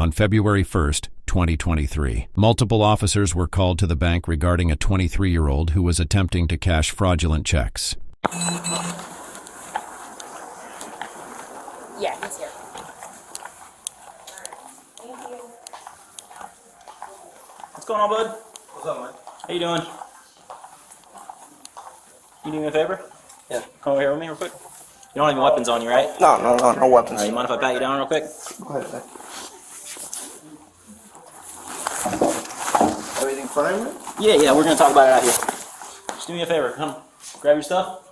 On February 1st, 2023, multiple officers were called to the bank regarding a 23-year-old who was attempting to cash fraudulent checks. Yeah, he's here. What's going on, bud? What's up, man? How you doing? You do me a favor? Yeah. Come over here with me real quick. You don't have any weapons on you, right? No weapons. Alright, you mind if I pat you down real quick? Go ahead, man. Everything fine, man? Yeah, we're gonna talk about it out here. Just do me a favor, come grab your stuff.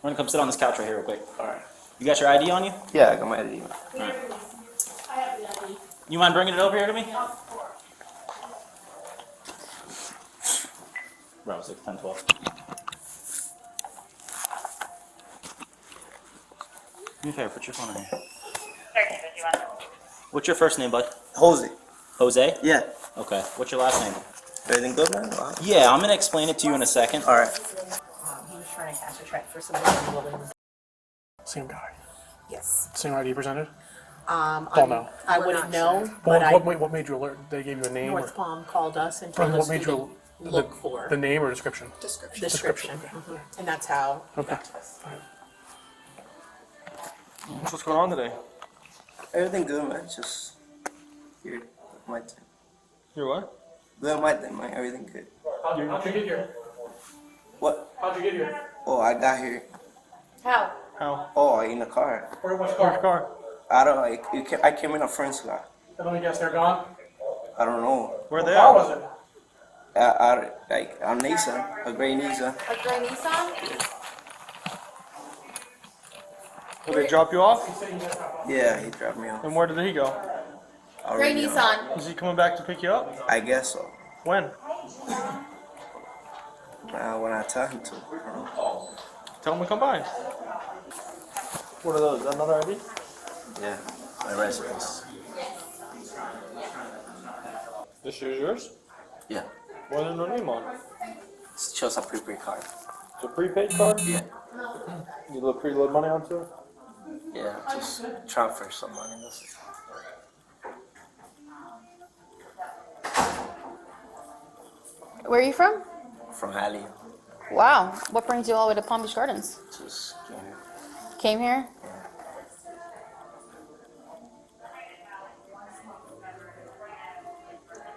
We're gonna come sit on this couch right here real quick. Alright. You got your ID on you? Yeah, I got my ID. Alright. You mind bringing it over here to me? Bro, 6, 10, 12. Do me a favor, put your phone in here. What's your first name, bud? Jose. Jose? Yeah. Okay. What's your last name? Everything good, man? Wow. Yeah, I'm gonna explain it to you in a second. Alright. He was trying to cash a check for somebody. Same guy. Yes. Same ID presented? Don't know. I wouldn't know, but What made you alert? They gave you a name? North Palm called us and Or, told what us made to you look for the name or description? description. Okay. And that's how he Okay. got to us. What's going on today? Everything good, man. Just here with my team. You're what? Good with my team, man. Everything good. How'd you get here? What? How'd you get here? Oh, I got here. How? How? Oh, in the car. Where's your car? I don't know. I came in a friend's car. I don't guess they're gone. I don't know. Where they are? Was it? Like a Nissan, a gray Nissan. A gray Nissan? Did they drop you off? Yeah, he dropped me off. And where did he go? Gray Nissan. Is he coming back to pick you up? I guess so. When? When I tell him to. Tell him to come by. What are those? Is that another ID? Yeah, my residence. This is yours? Yeah. Why is there no name on it? It's just a prepaid card. It's a prepaid card? Yeah. You preload money onto it? Yeah, just transfer some money. That's it. Where are you from? From Ali. Wow. What brings you all the way to Palm Beach Gardens? Just came here. Came here?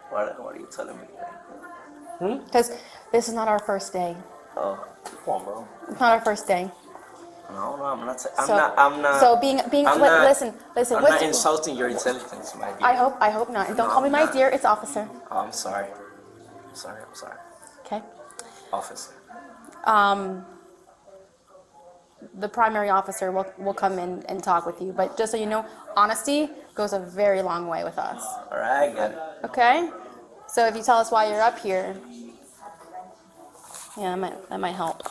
What are you telling me? Because this is not our first day. Oh, Come on, bro. It's not our first day. no, I'm not. So- I'm not. So being I'm wait, not- listen. I'm what's not your- insulting your intelligence, my dear. I hope not. And don't No, call me I'm my not. dear. It's officer. Oh, I'm sorry. I'm sorry. Okay. Officer. The primary officer will come in and talk with you. But just so you know, honesty goes a very long way with us. All right, I got it. Okay. So if you tell us why you're up here, yeah, that might help.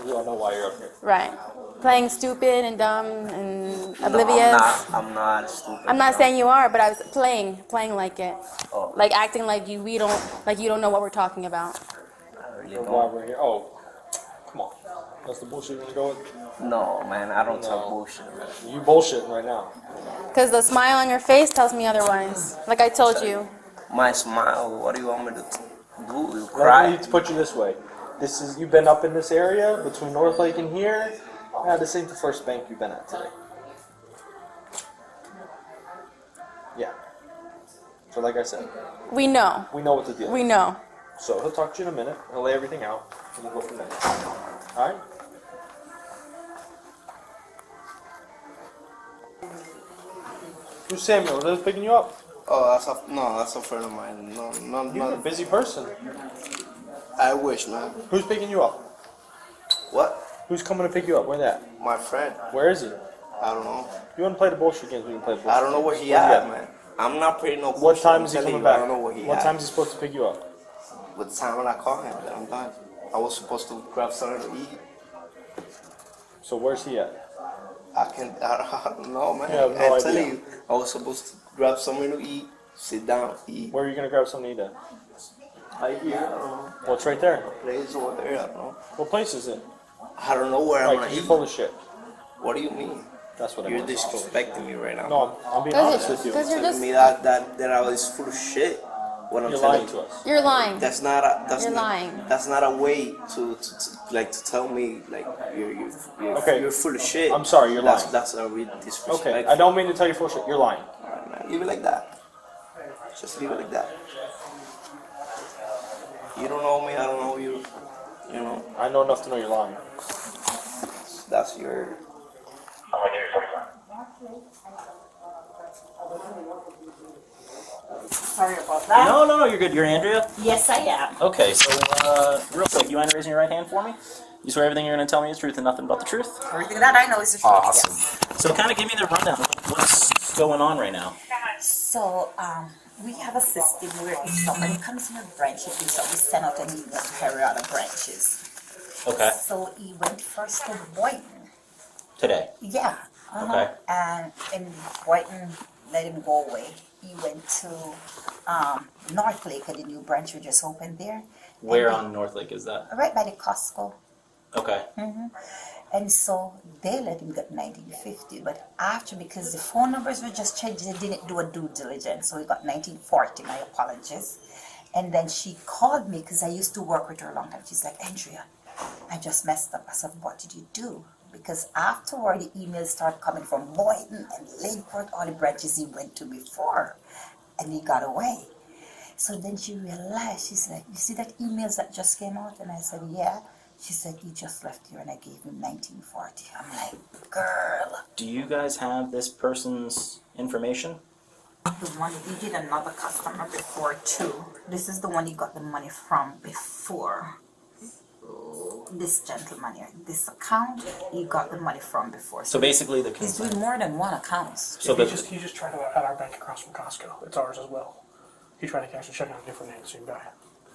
We all know why you're up here. Right. Playing stupid and dumb and No, oblivious. I'm not stupid. I'm not saying you are, but I was playing like it, Oh. like acting like you don't know what we're talking about. I really Why don't. we're here? Oh, come on. That's the bullshit you want to go with? No, man, I don't talk No. bullshit, man. You bullshitting right now. Because the smile on your face tells me otherwise. Like I told you. My smile. What do you want me to do? You Let me cry? put you this way. You've been up in this area between North Lake and here. This ain't the first bank you've been at today. Yeah. So like I said, We know. we know what the deal We is. know. So he'll talk to you in a minute. He'll lay everything out, and we'll go from there. All right? Who's Samuel? Is that picking you up? Oh, that's a friend of mine. No, You're a no. busy person. I wish, man. Who's picking you up? What? Who's coming to pick you up? Where's that? My friend. Where is he? I don't know. You want to play the bullshit games? We can play the bullshit I don't know where he games. at, man. I'm not paying no. What bullshit. time I'm is he telling coming you, back? I don't know where he What at. time is he supposed to pick you up? With the time when I call him, I'm done. I was supposed to grab something to eat. So where's he at? I don't know, man. You have no I'm idea. telling you, I was supposed to grab something to eat, sit down, eat. Where are you gonna grab something to eat at? Right here, I don't know. Well, it's right there. Place over there, I don't know. What place is it? I don't know where I'm Right, gonna 'cause eat. you're full of shit. What do you mean? That's what I You're meant. disrespecting me right now. No, I'm being Because honest with you. you're Telling just me that I was full of shit. What I'm You're telling lying to us. you're lying. That's not a You're lying. that's not a way to like to tell me like Okay. you're full of shit. I'm sorry, you're lying. That's a real disrespect. Okay, I don't mean to tell you full shit. You're lying. Alright, man, leave it like that. Just leave it like that. You don't know me, I don't know you. You know, I know enough to know you're lying. that's your. Sorry about that. No, you're good. You're Andrea? Yes, I am. Okay, so, real quick, you mind raising your right hand for me? You swear everything you're going to tell me is truth and nothing but the truth? Everything that I know is the truth. Awesome. Yes. So kind of give me the rundown of what's going on right now. So, we have a system where if somebody comes in a branch, if we send out an email to every other branches. Okay. So he went first to Boynton. Today. Yeah. Okay. And in Boynton, let him go away. He went to North Lake at the new branch we just opened there. Where And on North Lake is that? Right by the Costco. Okay. And so they let him get 1950, but after, because the phone numbers were just changed, they didn't do a due diligence, so he got 1940, my apologies. And then she called me, because I used to work with her a long time. She's like, Andrea, I just messed up. I said, what did you do? Because afterward, the emails started coming from Boynton and Lakeport, all the branches he went to before, and he got away. So then she realized, she's like, you see that emails that just came out? And I said, yeah. She said, he just left here and I gave him 1940. I'm like, girl. Do you guys have this person's information? The one, he did another customer before too. This is the one he got the money from before. So, this gentleman here, this account, he got the money from before. So basically the He's concern. doing more than one account. So He just tried to at our bank across from Costco. It's ours as well. He tried to cash a check on a different name, same guy.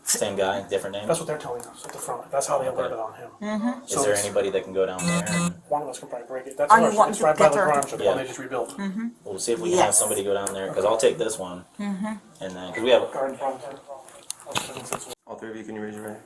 same guy, different name? That's what they're telling us at the front. That's how they alerted on him. Is there anybody that can go down there? And One of us can probably break it. That's Oh, you ours. want It's to right by get the her- garage, the Yeah. one they just rebuilt. we'll see if we can have Yes. somebody go down there, because I'll take this one. And then, because we have, Garden front. All three of you, can you raise your hand?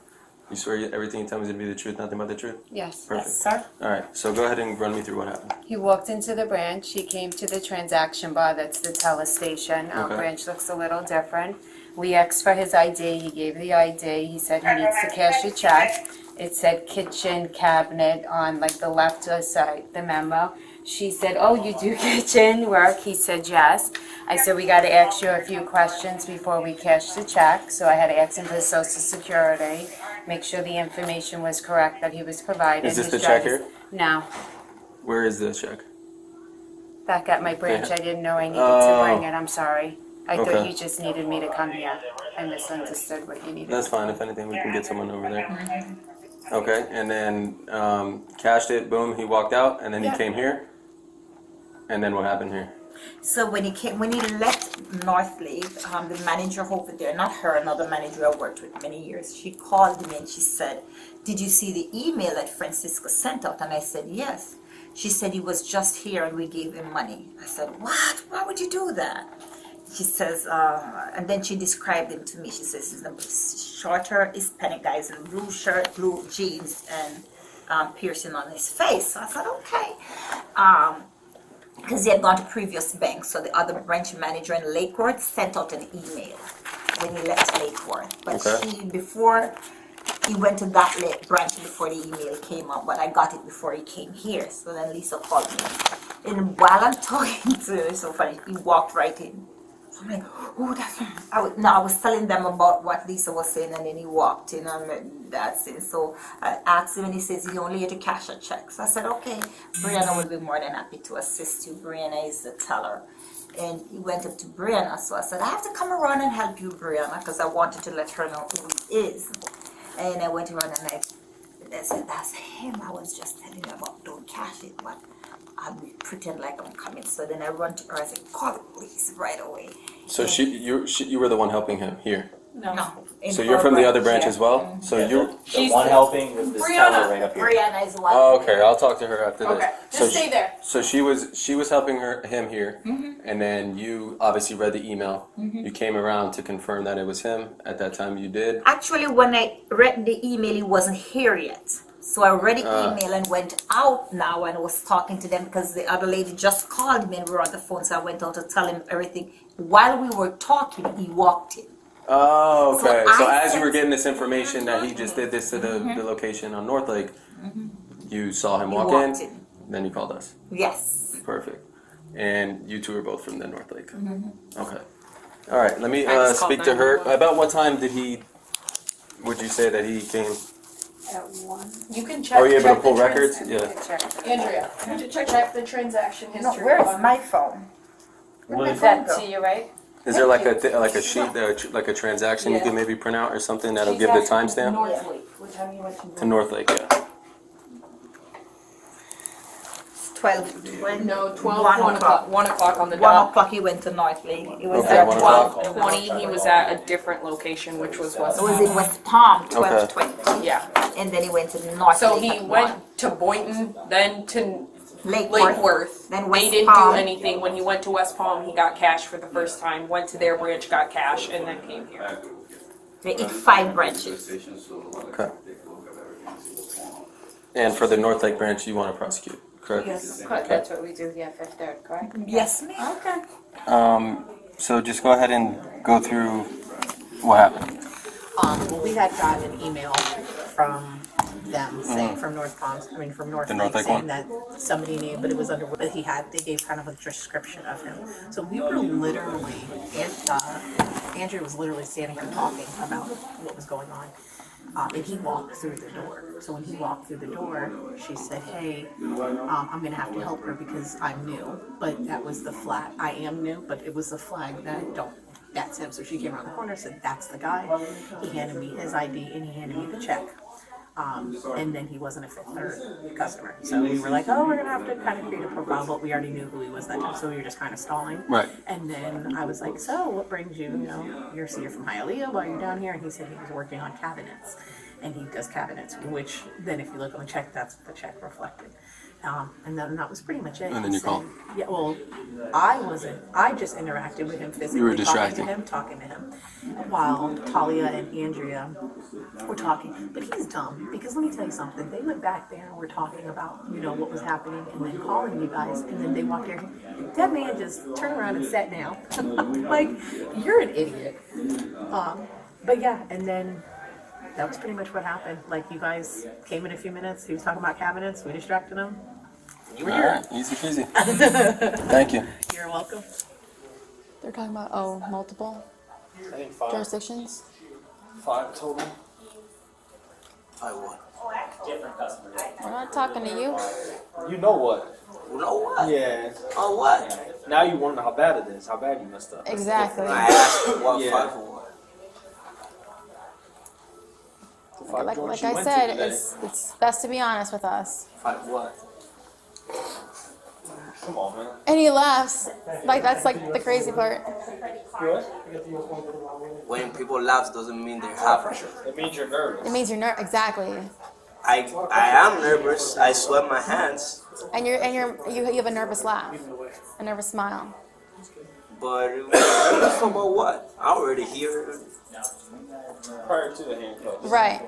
You swear everything you tell me is going to be the truth, nothing but the truth? Yes. Perfect. Yes, sir. All right, so go ahead and run me through what happened. He walked into the branch. He came to the transaction bar. That's the teller station. Our Okay. branch looks a little different. We asked for his ID. He gave the ID. He said he needs to cash a check. It said kitchen cabinet on like the left side, the memo. She said, oh, you do kitchen work? He said, yes. I said, we got to ask you a few questions before we cash the check. So I had to ask him for his social security, make sure the information was correct that he was provided. Is this His the check driver's- here? No. Where is the check? Back at my branch, I didn't know I needed to Oh. bring it. I'm sorry. I thought Okay. you just needed me to come here. I misunderstood what you needed. That's fine. If anything, we can get someone over there. Okay, and then cashed it, boom, he walked out, and then Yeah. he came here. And then what happened here? So when he left North Lake, the manager over there, not her, another manager I worked with many years, she called me and she said, did you see the email that Francisco sent out? And I said, yes. She said, he was just here and we gave him money. I said, what? Why would you do that? She says, and then she described him to me. She says, he's a shorter Hispanic guy, in blue shirt, blue jeans, and piercing on his face. So I said, okay. Because he had gone to previous banks, so the other branch manager in Lakeport sent out an email when he left Lakeport. But Okay. before he went to that branch before the email came up, but I got it before he came here. So then Lisa called me, and while I'm talking to him, it's so funny, he walked right in. So I'm like, oh, that's him. I was telling them about what Lisa was saying, and then he walked in, and that's it. So I asked him, and he says he's only here to cash a check. So I said, okay, Brianna will be more than happy to assist you. Brianna is the teller. And he went up to Brianna, so I said, I have to come around and help you, Brianna, because I wanted to let her know who he is. And I went around and I said, that's him. I was just telling you about, don't cash it, but I'll pretend like I'm coming. So then I run to her, I said, call the police right away. So you were the one helping him here. No. in So you're her from the other branch yeah. as well? So you. the one helping with this teller right up here. Brianna is one. Oh, okay, I'll talk to her after this. Okay, So just stay there. So she was helping him here, and then you obviously read the email. You came around to confirm that it was him. At that time, you did. Actually, when I read the email, he wasn't here yet. So I read the email and went out now and was talking to them because the other lady just called me and we were on the phone. So I went out to tell him everything. While we were talking, he walked in. Oh, okay. So I as you were said- getting this information that he just did this to the location on North Lake, you saw him walk walked in, then you called us. Yes. Perfect. And you two are both from the North Lake. Okay. All right. Let me I just called speak to her. 911. About what time would you say that he came? At 1. You can check. Are you able to check pull the records? trans- Yeah. Andrea, you check the transaction No, history. where is on- my phone? We'll Where give did that that go? to you, right? Is there like a sheet, like a transaction you Yeah. can maybe print out or something that'll She's give the asking timestamp? North Lake. What time you went To North Lake, yeah. 12:20. No, 12, 1 1 o'clock. 1 o'clock on the 1 dot. o'clock he went to North Lake. It was Okay, at 1 12:20, he was at a different location, which was West It was Palm. in West Palm, 12:20. Yeah. And then he went to North So Lake. he at went 1. to Boynton, then to Lake Lake Worth. Worth. Then They West didn't Palm. do anything. When he went to West Palm, he got cash for the first time, went to their branch, got cash, and then came here. They hit 5 branches. Okay. And for the North Lake branch, you want to prosecute, correct? Correct, that's what we do, yeah, Fifth Third, correct? Yes, ma'am. Okay. So just go ahead and go through what happened. Well, we had gotten an email from them saying from North Palms, from North The Lake, North Lake saying one? that somebody knew, but it was under, but they gave kind of a description of him. So we were literally, Andrew was literally standing here talking about what was going on. And he walked through the door. So when he walked through the door, she said, hey, I'm going to have to help her because I'm new. But that was the flag. I am new, but it was the flag that that's him. So she came around the corner and said, that's the guy. He handed me his ID and he handed me the check. And then he wasn't a Fifth Third customer. So we were like, oh, we're going to have to kind of create a profile, but we already knew who he was that time. So we were just kind of stalling. Right. And then I was like, so what brings you, you're from Hialeah while you're down here? And he said he was working on cabinets. And he does cabinets, which then if you look on the check, that's what the check reflected. And then that was pretty much it. And then you He called. said- Yeah, well, I just interacted with him physically. You were distracted. Talking to him, while Talia and Andrea were talking. But he's dumb, because let me tell you something. They went back there and were talking about, what was happening, and then calling you guys, and then they walked there. That man just turned around and sat down. Like, you're an idiot. But yeah, and then that was pretty much what happened. Like, you guys came in a few minutes. He was talking about cabinets. We distracted him. You were All here. right, easy peasy. Thank you. You're welcome. They're talking about, multiple I think 5. jurisdictions? 5 total. I won. Different customers. We're not talking to you. You know what? You know what? Yeah. Oh, what? Now you wonder how bad it is, how bad you messed up. Exactly. I asked you what Yeah. 5 or what? The 5 Like joints I you went to said, today. it's best to be honest with us. 5 what? Come on, man. And he laughs. Like, that's like the crazy part. When people laugh doesn't mean they're happy. It means you're nervous. It means you're exactly. I am nervous. I sweat my hands. And you have a nervous laugh, a nervous smile. But nervous about what? I'm already here. Prior to the handcuffs. Right.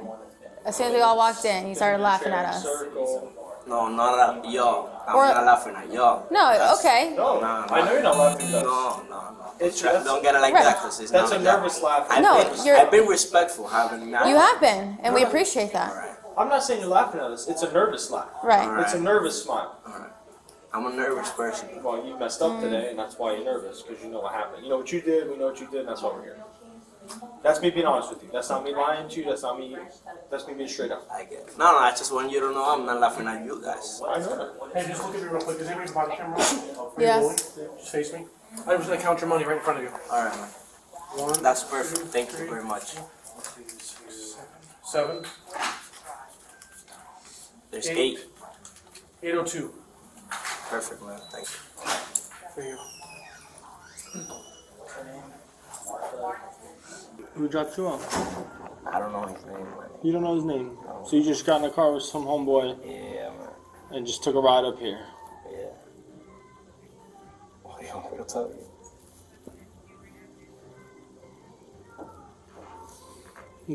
As soon as we all walked in, he started laughing at us. Circle. No, not at y'all. I'm Or- not laughing at y'all. No, That's- okay. No, Nah, I know you're not laughing at us. No. It's Don't get it like Right. that, because it's That's not a like nervous that. laugh. No, you're- I've been respectful, haven't I? You have been, and we appreciate that. I'm not saying you're laughing at us. It's a nervous laugh. Right. Alright. It's a nervous smile. I'm a nervous person. Well, you messed up today, and that's why you're nervous, because you know what happened. You know what you did, we know what you did, and that's why we're here. That's me being honest with you. That's not me lying to you. That's me being straight up. I get it. No, I just want you to know I'm not laughing at you guys. I know that. Hey, just look at me real quick. Is anybody's body camera on? Yes. Just face me. I was gonna count your money right in front of you. Alright, man. 1, That's perfect. Thank you very much. 7, There's 8. 8. 802. Perfect, man. Thank you. There you go. Who dropped you off? I don't know his name, man. You don't know his name. So you just got in a car with some homeboy Yeah, man. and just took a ride up here. Yeah. Oh, you want me to tell you?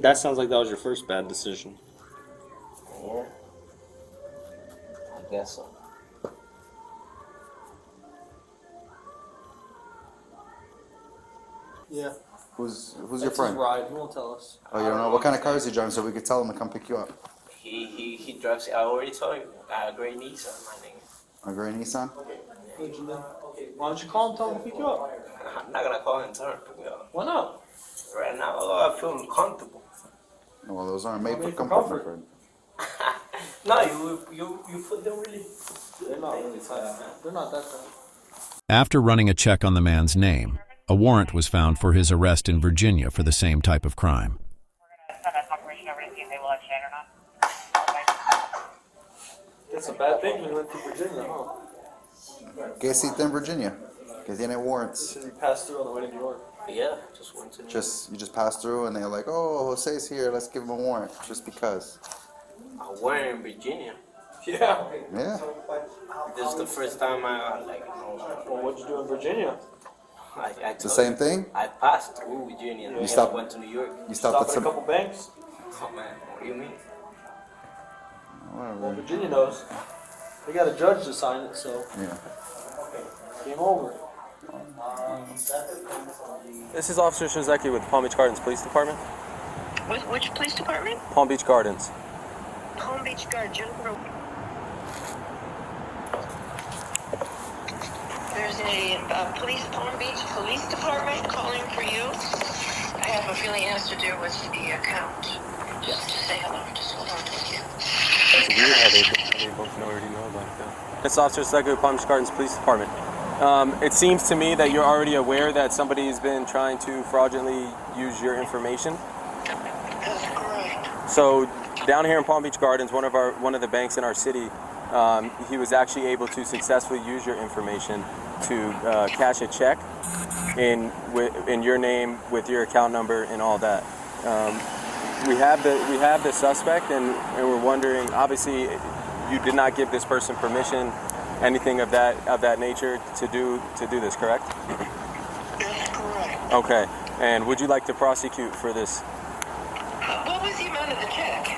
That sounds like that was your first bad decision. Yeah. guess so. Yeah. Who's your That's his friend? ride. He won't tell us. Oh, you don't know what kind of car is he driving, so we could tell him to come pick you up. He drives. I already told you. A gray Nissan, my nigga. A gray Nissan. Why don't you call him? Tell him to pick you up. I'm not gonna call him and tell him to pick me up. Why not? Right now, I feel uncomfortable. Well, those aren't made for Made for comfort, comfort. my friend. No, you put them really. They're not really tight. They're not that tight. After running a check on the man's name, a warrant was found for his arrest in Virginia for the same type of crime. That's a bad thing. We went to Virginia, huh? ¿Qué hiciste en Virginia? Que tiene warrants. You passed through on the way to New York. Yeah, just went to. You just passed through, and they're like, "Oh, Jose's here. Let's give him a warrant, just because." I went in Virginia. Yeah. Yeah. This is the first time I Well, what'd you do in Virginia? It's the same thing. I passed through Virginia and You then stopped- I went to New York. You Stop stopped at at a some. couple banks. Oh man, what do you mean? Well, Whatever. Virginia knows. They got a judge to sign it, so Yeah. game over. This is Officer Shizeki with Palm Beach Gardens Police Department. Which police department? Palm Beach Gardens. Palm Beach Guardian. There's a police Palm Beach Police Department calling for you. I have a feeling it has to do with the account. Just to say hello. Just hold on to it. It's weird how they both already know about it though. It's Officer Shizeki with Palm Beach Gardens Police Department. It seems to me that you're already aware that somebody's been trying to fraudulently use your information. That's correct. So down here in Palm Beach Gardens, one of the banks in our city, he was actually able to successfully use your information to cash a check in your name with your account number and all that. We have the suspect, and we're wondering. Obviously, you did not give this person permission, anything of that nature to do this, correct? That's correct. Okay. And would you like to prosecute for this? What was the amount of the check?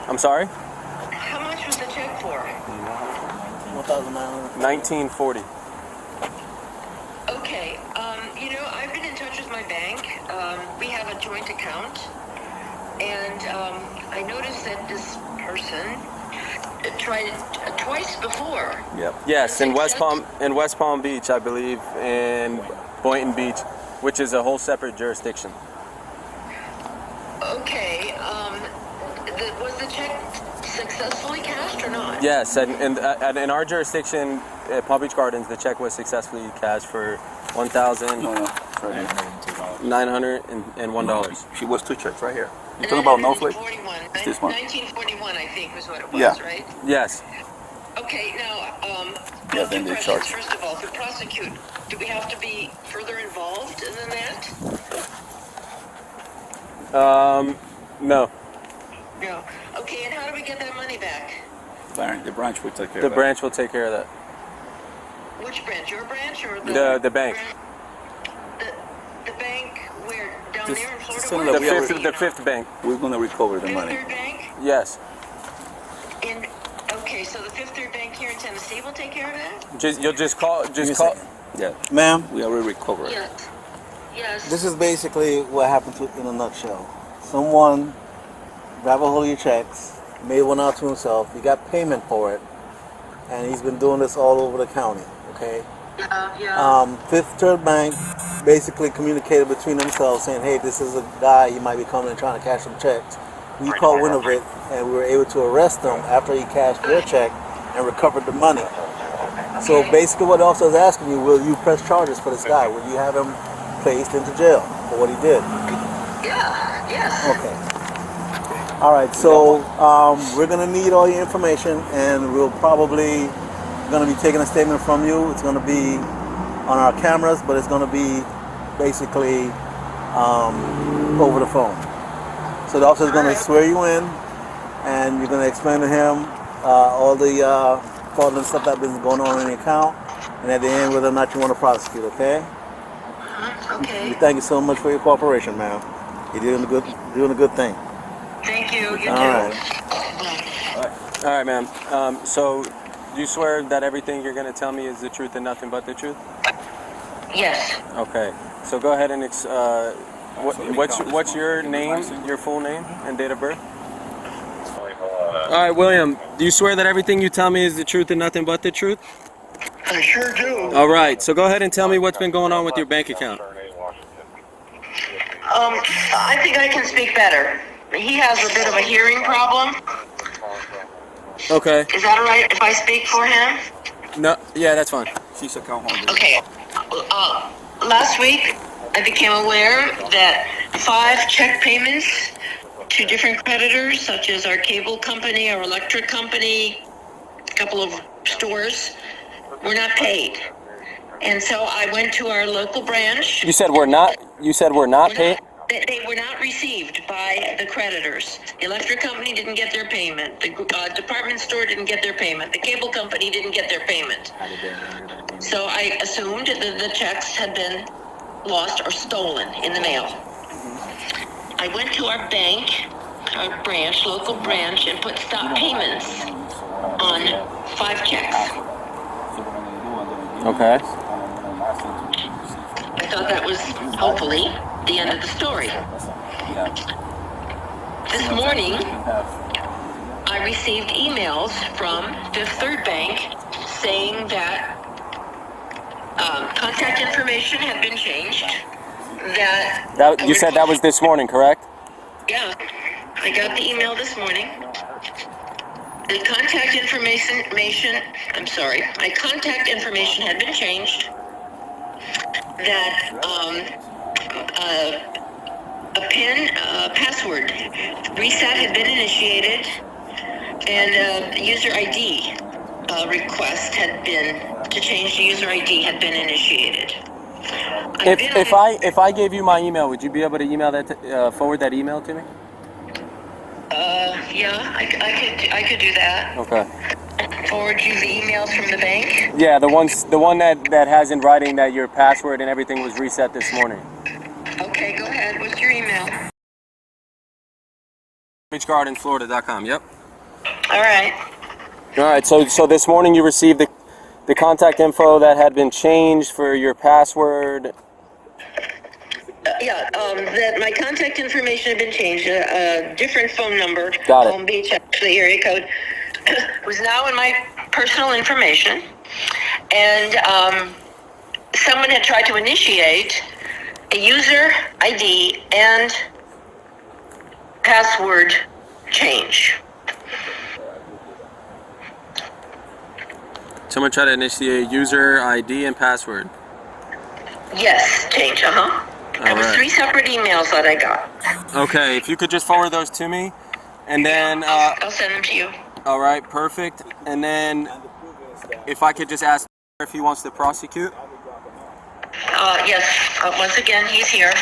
I'm sorry? How much was the check for? 1940. Okay. I've been in touch with my bank. We have a joint account. And I noticed that this person tried it twice before. Yep. Yes, in West Palm Beach, I believe, and Boynton Beach, which is a whole separate jurisdiction. Okay. Was the check successfully cashed or not? Yes, and in our jurisdiction, at Palm Beach Gardens, the check was successfully cashed for $1,901. She was two checks right here. You talking about Snowflake? 1941. This one? 1941, I think, was what it was, Yeah. right? Yes. Okay, now, Yeah, then they charge. First of all, to prosecute, do we have to be further involved than that? No. No. Okay, and how do we get that money back? The branch will take care The of that. branch will take care of that. Which branch? Your branch or The bank. The bank where? Down Just- there in just Florida? tell them that The fifth bank. We're going to recover the money. Fifth Third Bank? Yes. Okay, so the Fifth Third Bank here in Tennessee will take care of that? You'll just call. Yeah. Ma'am, We already recovered. Yes. Yes. this is basically what happened in a nutshell. Someone grabbed a hold of your checks, made one out to himself, he got payment for it, and he's been doing this all over the county, okay? Yeah. Fifth Third Bank basically communicated between themselves saying, hey, this is a guy, he might be coming and trying to cash some checks. We caught wind of it, and we were able to arrest him after he cashed their check and recovered the money. So basically what the officer is asking you, will you press charges for this guy? Will you have him placed into jail for what he did? Yeah, yes. Okay. All right, so we're going to need all your information, and we'll probably going to be taking a statement from you. It's going to be on our cameras, but it's going to be basically over the phone. So the officer is going to swear you in, and you're going to explain to him all the fraudulent stuff that's been going on in the account, and at the end whether or not you want to prosecute, okay? Okay. We thank you so much for your cooperation, ma'am. You're doing a good thing. Thank you. You All too. right. All right, ma'am. So Do you swear that everything you're going to tell me is the truth and nothing but the truth? Yes. Okay. So go ahead and what's your name, your full name and date of birth? All right, William. Do you swear that everything you tell me is the truth and nothing but the truth? I sure do. All right. So go ahead and tell me what's been going on with your bank account. I think I can speak better. He has a bit of a hearing problem. Okay. Is that all right if I speak for him? No. Yeah, that's fine. She's account holder. Okay. Last week, I became aware that 5 check payments to different creditors, such as our cable company, our electric company, a couple of stores, were not paid. And so I went to our local branch. You said we're not paid? They were not received by the creditors. The electric company didn't get their payment. The department store didn't get their payment. The cable company didn't get their payment. So I assumed that the checks had been lost or stolen in the mail. I went to our bank, our branch, local branch, and put stop payments on 5 checks. Okay. I thought that was hopefully the end of the story. This morning, I received emails from Fifth Third Bank saying that contact information had been changed. You said that was this morning, correct? Yeah, I got the email this morning. The contact information, my contact information had been changed. That a PIN password reset had been initiated, and a user ID request had been to change the user ID had been initiated. If I gave you my email, would you be able to email that forward that email to me? Yeah, I could do that. Okay. Forward you the emails from the bank? Yeah, the one that has in writing that your password and everything was reset this morning. Okay, go ahead. What's your email? BeachGardenFlorida.com. Yep. All right. All right. So this morning you received the contact info that had been changed for your password. That my contact information had been changed. A different phone number. Got it. Palm Beach, actually, area code was now in my personal information, and someone had tried to initiate a user ID and password change. Someone tried to initiate user ID and password. Yes, change. That was 3 separate emails that I got. Okay, if you could just forward those to me, and then I'll send them to you. All right, perfect. And then if I could just ask if he wants to prosecute. Yes. Once again, he's here.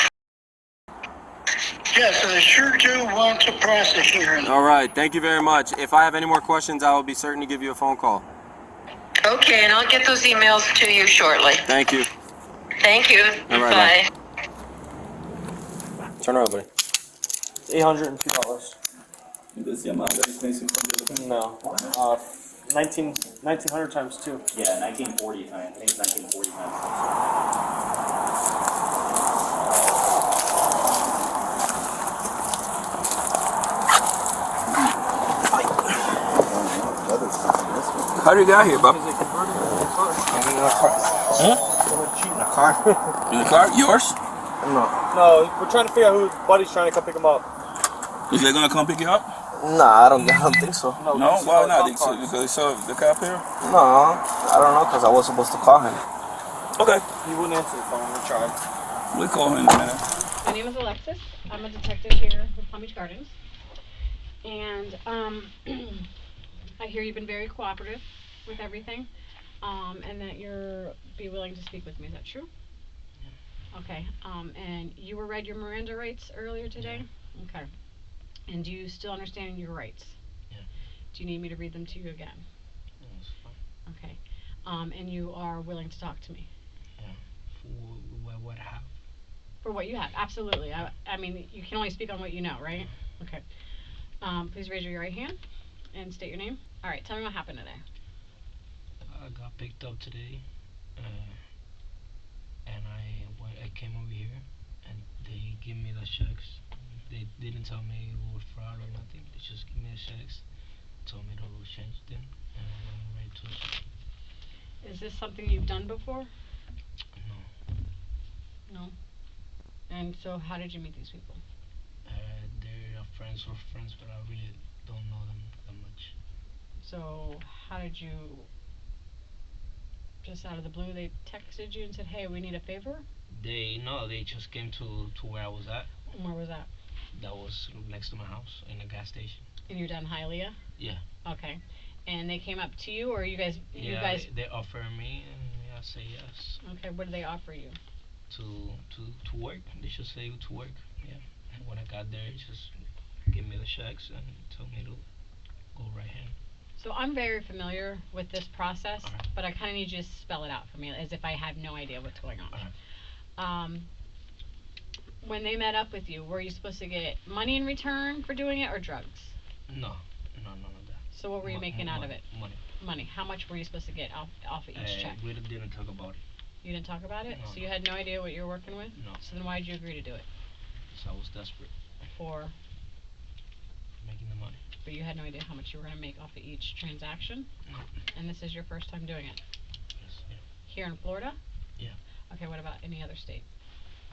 Yes, I sure do want to prosecute. All right, thank you very much. If I have any more questions, I will be certain to give you a phone call. Okay, and I'll get those emails to you shortly. Thank you. Thank you. All right, bye. Turn around, buddy. $802. This the amount that is missing from the other bank? No. 1900 times 2. Yeah, 1940 times. I think it's 1940 times. How do you get here, Bob? In a car. Huh? In a car. In the car? Yours? No, we're trying to figure out who Buddy's trying to come pick him up. Is they gonna come pick you up? Nah, I don't think so. No? Why not? Because they saw the cop here? No, I don't know, because I was supposed to call him. Okay. He wouldn't answer the phone. We tried. We'll call him in a minute. My name is Alexis. I'm a detective here with Palm Beach Gardens. And I hear you've been very cooperative with everything, and that you're be willing to speak with me. Is that true? Yeah. Okay. And you were read your Miranda rights earlier today? Yeah. Okay. And do you still understand your rights? Yeah. Do you need me to read them to you again? No, it's fine. Okay. And you are willing to talk to me? Yeah. For what I have. For what you have, absolutely. I mean, you can only speak on what you know, right? Okay. Please raise your right hand and state your name. All right, tell me what happened today. I got picked up today, and I came over here, and they give me the checks. They didn't tell me it was fraud or nothing. They just give me the checks, told me to change them, and I went right to it. Is this something you've done before? No. No. And so, how did you meet these people? They're friends of friends, but I really don't know them that much. So, how did you? Just out of the blue, they texted you and said, "Hey, we need a favor." They just came to where I was at. Where was that? That was next to my house in a gas station. And you're down in Hialeah? Yeah. Okay. And they came up to you, or you guys? They offered me, and I say yes. Okay. What did they offer you? To work. They just say to work. Yeah. And when I got there, it just give me the checks and told me to go right hand. So I'm very familiar with this process, but I kind of need you to spell it out for me, as if I have no idea what's going on. When they met up with you, were you supposed to get money in return for doing it, or drugs? No, none of that. So what were you making out of it? Money. Money. How much were you supposed to get off of each check? We didn't talk about it. You didn't talk about it? No, so you had no idea what you were working with? No. So then why did you agree to do it? So I was desperate. For? Making the money. But you had no idea how much you were going to make off of each transaction? No. And this is your first time doing it? Yes, yeah. Here in Florida? Yeah. Okay, what about any other state?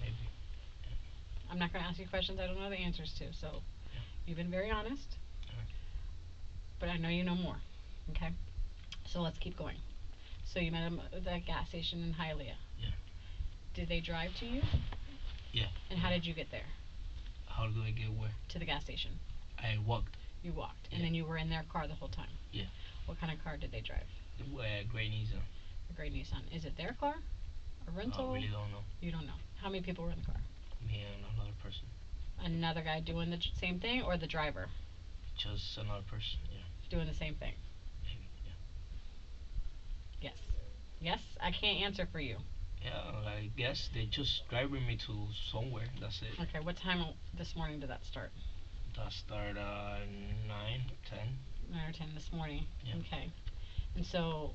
Maybe. I'm not going to ask you questions I don't know the answers to, so you've been very honest. But I know you know more. Okay? So let's keep going. So you met them at the gas station in Hialeah? Yeah. Did they drive to you? Yeah. And how did you get there? How do I get where? To the gas station. I walked. You walked, and then you were in their car the whole time? Yeah. What kind of car did they drive? Gray Nissan. A gray Nissan. Is it their car? A rental? I really don't know. You don't know. How many people were in the car? Me and another person. Another guy doing the same thing, or the driver? Just another person, yeah. Doing the same thing? Maybe, yeah. Yes. Yes? I can't answer for you. Yeah, I guess they just driving me to somewhere, that's it. Okay, what time this morning did that start? That started 9, 10. 9 or 10 this morning? Yeah. Okay. And so,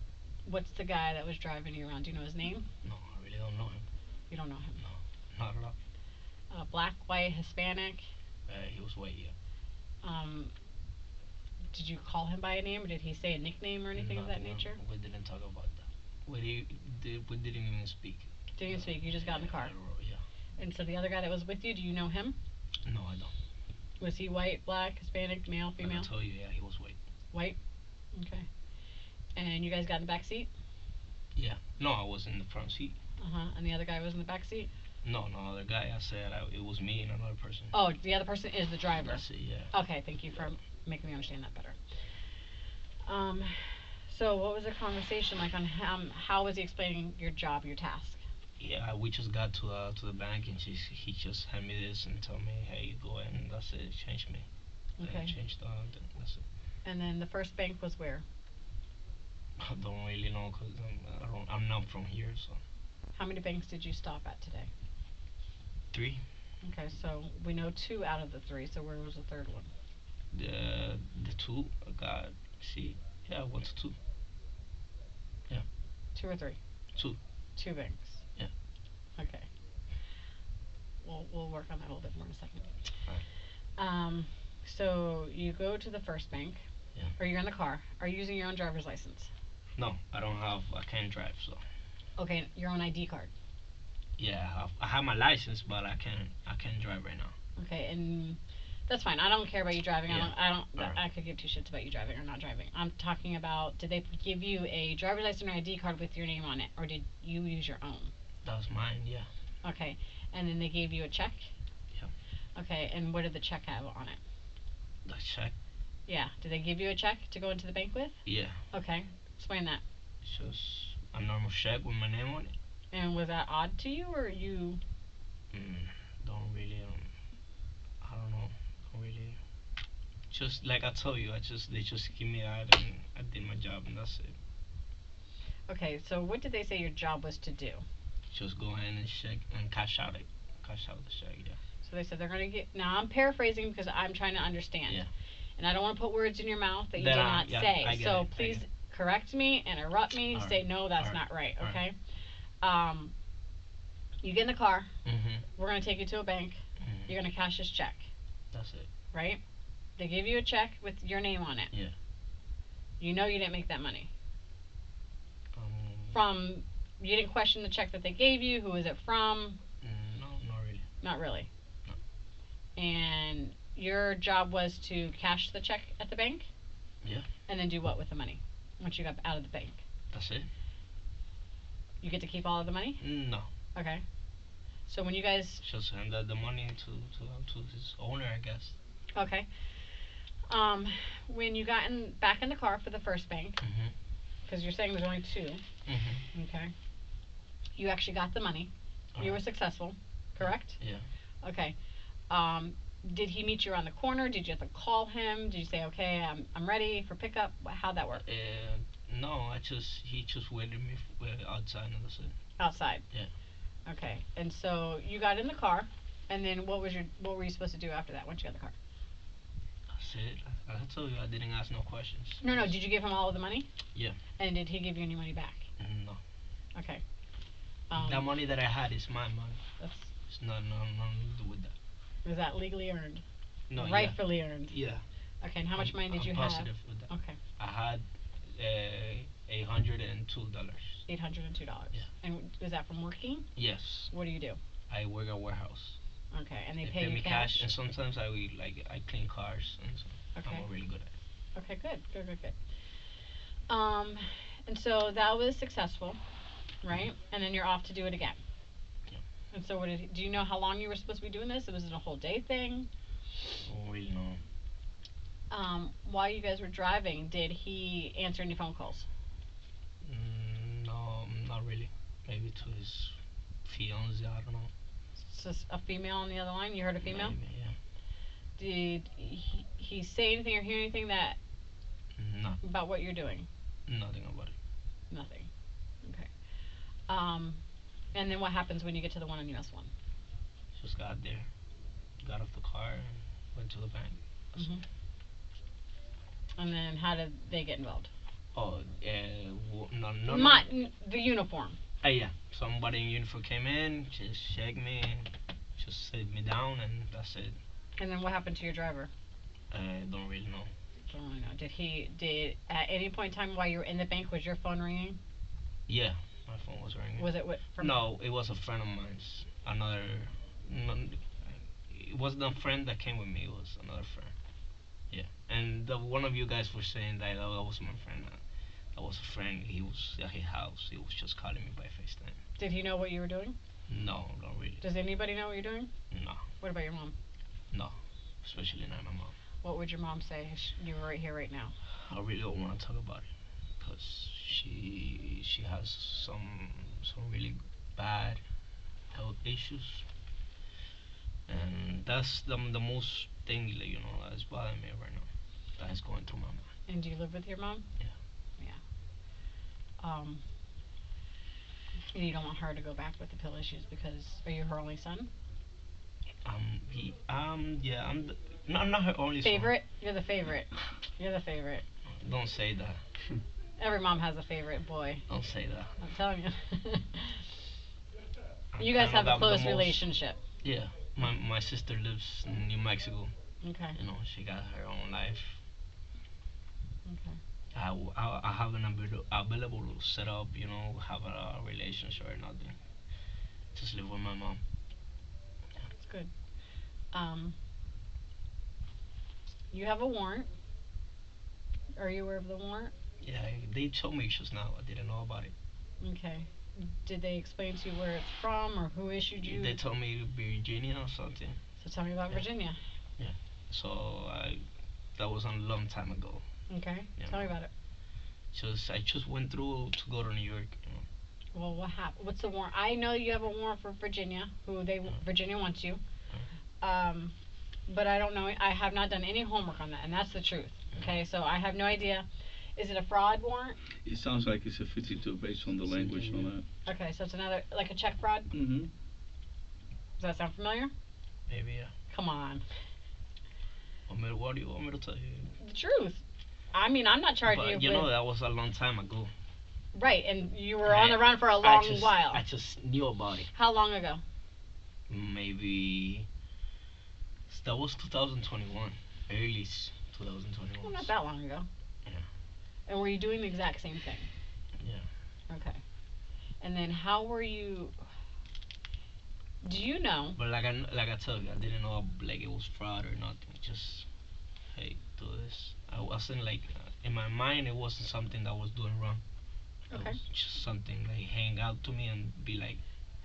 what's the guy that was driving you around? Do you know his name? No, I really don't know him. You don't know him? No, not at all. Black, white, Hispanic? He was white, yeah. Did you call him by a name, or did he say a nickname or anything of that nature? We didn't talk about that. We didn't even speak. Didn't even speak, you just got in the car? Yeah. And so the other guy that was with you, do you know him? No, I don't. Was he white, black, Hispanic, male, female? I tell you, yeah, he was white. White? Okay. And you guys got in the back seat? Yeah. No, I was in the front seat. And the other guy was in the back seat? No, other guy. I said it was me and another person. Oh, the other person is the driver. That's it, yeah. Okay, thank you for making me understand that better. So what was the conversation like on how was he explaining your job, your task? Yeah, we just got to the bank, and he just handed me this and told me, hey, you go in, and that's it, change me. Okay. Changed that's it. And then the first bank was where? I don't really know, because I'm not from here, so. How many banks did you stop at today? 3. Okay, so we know 2 out of the 3, so where was the third one? The 2, I got, I went to 2. Yeah. 2 or 3? 2. 2 banks. Yeah. Okay. We'll work on that a little bit more in a second. Alright. So you go to the first bank. Yeah. Or you're in the car. Are you using your own driver's license? No, I can't drive, so. Okay, your own ID card. Yeah, I have my license, but I can't drive right now. Okay, and that's fine. I don't care about you driving. Yeah. I could give 2 shits about you driving or not driving. I'm talking about, did they give you a driver's license or ID card with your name on it, or did you use your own? That was mine, yeah. Okay, and then they gave you a check? Yeah. Okay, and what did the check have on it? The check? Yeah, did they give you a check to go into the bank with? Yeah. Okay, explain that. It's just a normal check with my name on it. And was that odd to you, or you? Don't really, I don't know, don't really. Just like I told you, they just give me that, and I did my job, and that's it. Okay, so what did they say your job was to do? Just go ahead and check and cash out the check, yeah. So they said they're gonna get. Now I'm paraphrasing because I'm trying to understand. Yeah. And I don't want to put words in your mouth that you did not say. So please correct me, interrupt me, All say right. no, that's All not right. All Okay. You get in the car. Mhm. We're gonna take you to a bank. Mhm. You're gonna cash this check, That's it. right? They give you a check with your name on it. Yeah. You know you didn't make that money. Um. You didn't question the check that they gave you. Who is it from? No, not really. Not really. No. And your job was to cash the check at the bank? Yeah. And then do what with the money once you got out of the bank? That's it. You get to keep all of the money? No. Okay. So when you guys... Just hand the money to his owner, I guess. Okay. When you got back in the car for the first bank, because you're saying there's only two, okay, you actually got the money. You were successful, correct? Yeah. Okay. Did he meet you around the corner? Did you have to call him? Did you say, okay, I'm ready for pickup? How'd that work? No, he just waited me outside and that's it. Outside. Yeah. Okay. And so you got in the car, and then what were you supposed to do after that once you got in the car? That's it. I told you I didn't ask no questions. No. Did you give him all of the money? Yeah. And did he give you any money back? No. Okay. That money that I had is my money. That's. It's nothing to do with that. Was that legally earned? No. Rightfully earned. Yeah. Okay. And how much money did you I'm have? positive with that. Okay. I had $802. $802. Yeah. And was that from working? Yes. What do you do? I work at warehouse. Okay, and they pay you me cash? and sometimes I clean cars, and so Okay. I'm really good at it. Okay, good. And so that was successful, right? And then you're off to do it again. Yeah. And so do you know how long you were supposed to be doing this? Was it a whole day thing? I don't really know. While you guys were driving, did he answer any phone calls? No, not really. Maybe to his fiance, I don't know. Just a female on the other line? You heard a female? Maybe, yeah. Did he say anything or hear anything No. about what you're doing? Nothing about it. Nothing. Okay. And then what happens when you get to the one on US 1? Just got there, got off the car, and went to the bank. And then how did they get involved? Oh, no. Not the uniform. Yeah. Somebody in uniform came in, just checked me, just sit me down, and that's it. And then what happened to your driver? I don't really know. Don't really know. Did at any point in time while you were in the bank, was your phone ringing? Yeah, my phone was ringing. Was it No, it was a friend of mine's. It wasn't a friend that came with me, it was another friend. Yeah. And one of you guys were saying that was my friend. That was a friend. He was at his house. He was just calling me by FaceTime. Did he know what you were doing? No, not really. Does anybody know what you're doing? No. What about your mom? No, especially not my mom. What would your mom say if you were right here, right now? I really don't want to talk about it because she has some really bad health issues, and that's the most thing that's bothering me right now. That is going through my mind. And do you live with your mom? Yeah. And you don't want her to go back with the pill issues because are you her only son? Yeah, I'm not her only favorite? Son. You're the favorite. You're the favorite. Don't say that. Every mom has a favorite boy. Don't say that. I'm telling you. You guys have a close relationship. Yeah. My sister lives in New Mexico. Okay. She got her own life. Okay. I haven't been available to set up, have a relationship or nothing. Just live with my mom. That's good. You have a warrant. Are you aware of the warrant? Yeah, they told me just now. I didn't know about it. Okay. Did they explain to you where it's from or who issued you? They told me Virginia or something. So tell me about Virginia. Yeah. So that was a long time ago. Okay. Tell me about it. I just went through to go to New York. Well, what happened? What's the warrant? I know you have a warrant for Virginia. Virginia wants you. But I don't know. I have not done any homework on that, and that's the truth. Okay, so I have no idea. Is it a fraud warrant? It sounds like it's a 52 based on the language on that. Okay, so it's another, like a check fraud? Mm-hmm. Does that sound familiar? Maybe, yeah. Come on. What do you want me to tell you? The truth. I mean, I'm not charging But you you with... know, that was a long time ago. Right, and you were on the run for a long while. I just knew about it. How long ago? Maybe that was 2021, early 2021. Well, not that long ago. Yeah. And were you doing the exact same thing? Yeah. Okay. And then how were you? Do you know? But like I told you, I didn't know like it was fraud or nothing. Just hey, do this. I wasn't like in my mind. It wasn't something that I was doing wrong. Okay. It was just something like hang out to me and be like,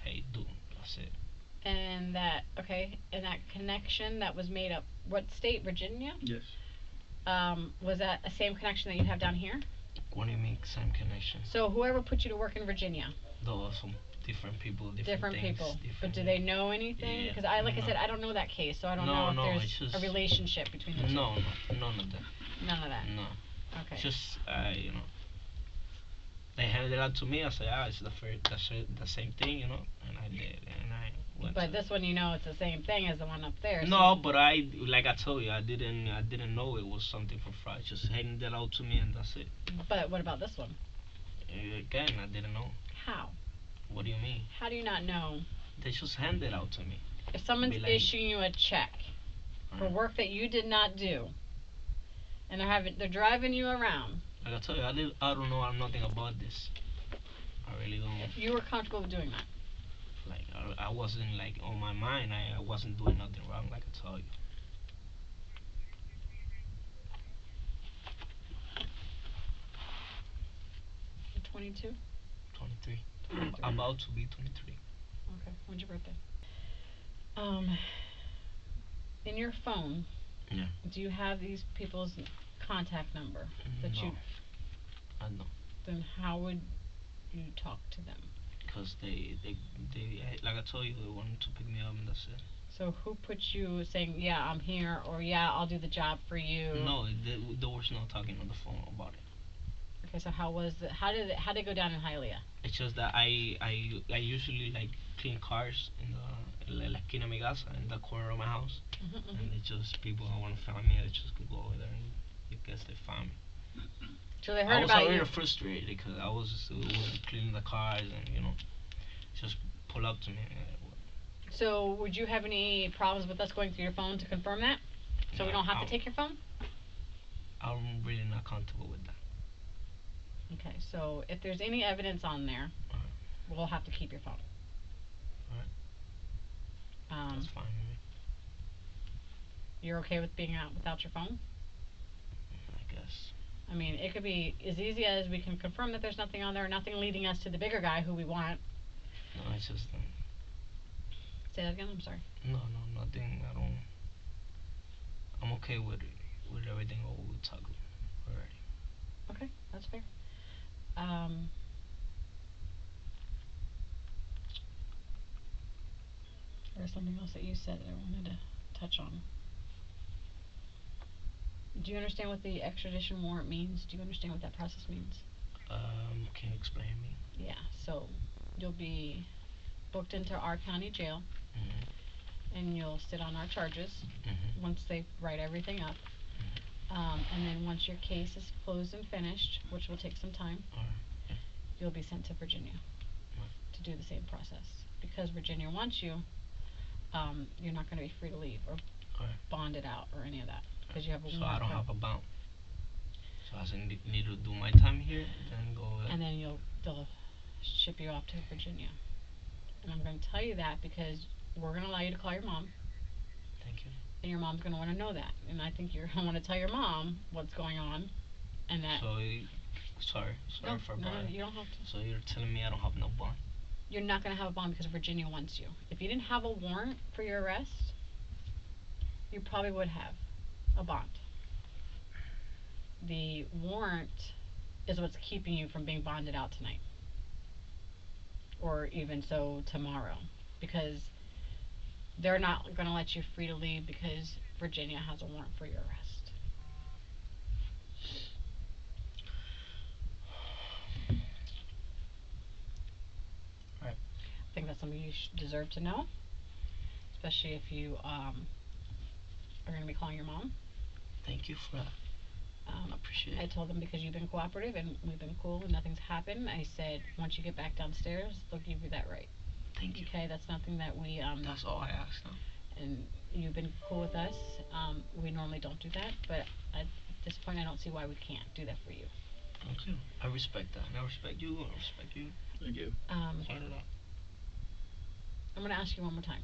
hey, do. That's it. And that connection that was made up, what state? Virginia? Yes. Was that the same connection that you have down here? What do you mean same connection? So whoever put you to work in Virginia? Those are some different people, Different things, people. different But do they know anything? Yeah. Because I said, I don't know that case, so I don't know if there's just, a relationship between the two. No, none of that. None of that. No. Okay. Just they handed it out to me. I said, it's the same thing, and I did, and I went. But this one, it's the same thing as the one up there. No, but like I told you, I didn't know it was something for fraud. Just handed it out to me, and that's it. But what about this one? Again, I didn't know. How? What do you mean? How do you not know? They just handed it out to me. If someone's issuing you a check for work that you did not do, and they're driving you around. Like I told you, I don't know nothing about this. I really don't. You were comfortable with doing that? Like I wasn't like on my mind. I wasn't doing nothing wrong. Like I told you. 22? 23. I'm about to be 23. Okay. When's your birthday? In your phone, yeah. Do you have these people's contact number that no. you? I don't. Then how would you talk to them? Because they like I told you, they wanted to pick me up and that's it. So who put you saying, yeah, I'm here, or yeah, I'll do the job for you? No, there was no talking on the phone about it. Okay, so how did it go down in Hialeah? It's just that I usually like clean cars in the la esquina mi casa, in the corner of my house, and it's just people who want to find me, they just could go over there and I guess they found me. So they heard about you. I was already frustrated because I was cleaning the cars and just pull up to me. So would you have any problems with us going through your phone to confirm that? So we don't have to take your phone? I'm really not comfortable with that. Okay, so if there's any evidence on there, we'll have to keep your phone. Alright. That's fine with me. You're okay with being out without your phone? I guess. I mean, it could be as easy as we can confirm that there's nothing on there, nothing leading us to the bigger guy who we want. No, it's just Say that again, I'm sorry. No, nothing. I'm okay with everything we talked already. Okay, that's fair. There's something else that you said that I wanted to touch on. Do you understand what the extradition warrant means? Do you understand what that process means? Can you explain me? Yeah, so you'll be booked into our county jail, and you'll sit on our charges once they write everything up. And then once your case is closed and finished, which will take some time, you'll be sent to Virginia to do the same process. Because Virginia wants you, you're not going to be free to leave or bonded out or any of that. Because you have a warrant. So I don't have a bond. So I need to do my time here, then go. And then they'll ship you off to Virginia. And I'm going to tell you that because we're going to allow you to call your mom. Thank you. And your mom's going to want to know that. And I think you're going to want to tell your mom what's going on. And that. So, sorry for bond. You don't have to. So you're telling me I don't have no bond? You're not going to have a bond because Virginia wants you. If you didn't have a warrant for your arrest, you probably would have a bond. The warrant is what's keeping you from being bonded out tonight. Or even so tomorrow. Because they're not going to let you free to leave because Virginia has a warrant for your arrest. Right. I think that's something you deserve to know. Especially if you are going to be calling your mom. Thank you for that. Appreciate I it. told them because you've been cooperative and we've been cool and nothing's happened. I said once you get back downstairs, they'll give you that right. Thank you. Okay, that's nothing that we That's all I ask now. and you've been cool with us. We normally don't do that, but at this point, I don't see why we can't do that for you. Thank you. I respect that. And I respect you. I respect you. Thank you. Sign it up. I'm gonna ask you one more time.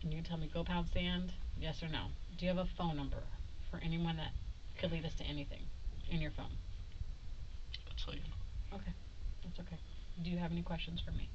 And you can tell me go pound sand, yes or no. Do you have a phone number for anyone that could lead us to anything in your phone? I'll tell you. Okay, that's okay. Do you have any questions for me?